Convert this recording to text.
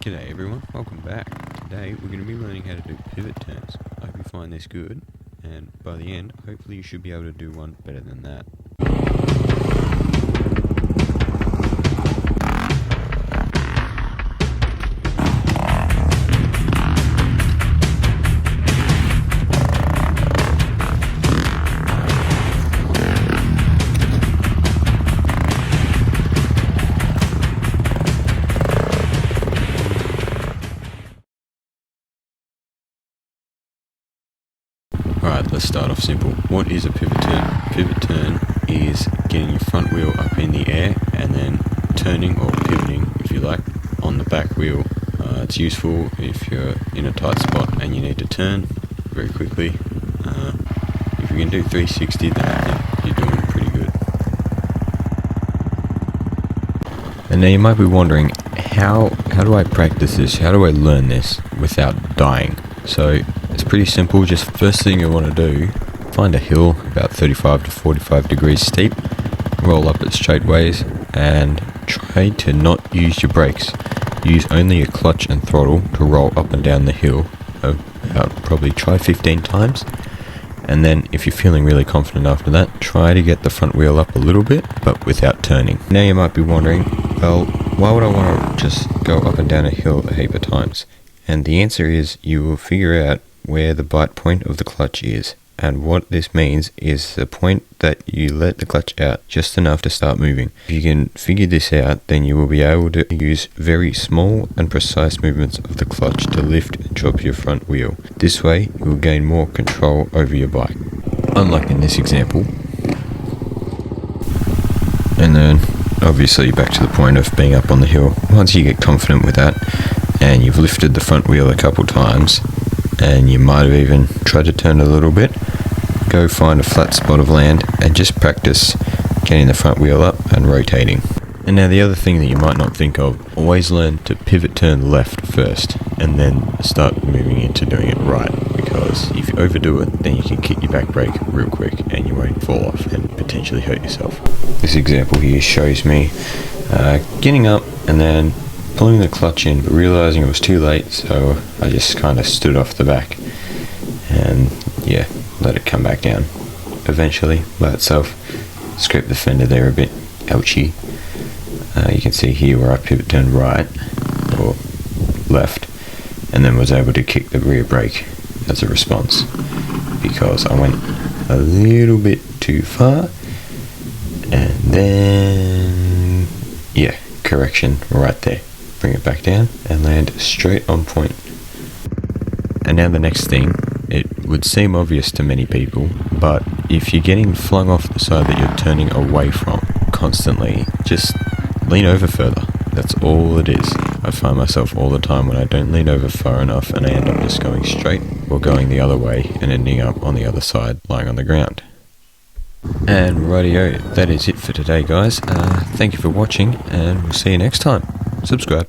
G'day everyone, welcome back. Today we're going to be learning how to do pivot turns. I hope you find this good, and by the end, hopefully you should be able to do one better than that. Alright, let's start off simple. What is a pivot turn? Pivot turn is getting your front wheel up in the air and then turning or pivoting, if you like, on the back wheel. It's useful if you're in a tight spot and you need to turn very quickly. If you can do 360, then I think you're doing pretty good. And now you might be wondering, how do I practice this? How do I learn this without dying? So it's pretty simple. Just first thing you want to do, find a hill about 35 to 45 degrees steep, roll up it straightways, and try to not use your brakes. Use only your clutch and throttle to roll up and down the hill. Probably try 15 times, and then if you're feeling really confident after that, try to get the front wheel up a little bit, but without turning. Now you might be wondering, well, why would I want to just go up and down a hill a heap of times? And the answer is, you will figure out where the bite point of the clutch is. And what this means is the point that you let the clutch out just enough to start moving. If you can figure this out, then you will be able to use very small and precise movements of the clutch to lift and drop your front wheel. This way, you will gain more control over your bike. Unlike in this example. And then, obviously, back to the point of being up on the hill. Once you get confident with that, and you've lifted the front wheel a couple times, and you might have even tried to turn a little bit, go find a flat spot of land and just practice getting the front wheel up and rotating. And now the other thing that you might not think of, always learn to pivot turn left first and then start moving into doing it right, because if you overdo it, then you can kick your back brake real quick and you won't fall off and potentially hurt yourself. This example here shows me getting up and then pulling the clutch in, but realizing it was too late, so I just kind of stood off the back and let it come back down. Eventually, by itself, scraped the fender there a bit. Ouchie. You can see here where I pivot turned right or left, and then was able to kick the rear brake as a response because I went a little bit too far, and then correction right there. Bring it back down and land straight on point. And now the next thing, it would seem obvious to many people, but if you're getting flung off the side that you're turning away from constantly, just lean over further. That's all it is. I find myself all the time when I don't lean over far enough and I end up just going straight or going the other way and ending up on the other side lying on the ground. And rightio, that is it for today, guys. Thank you for watching, and we'll see you next time. Subscribe.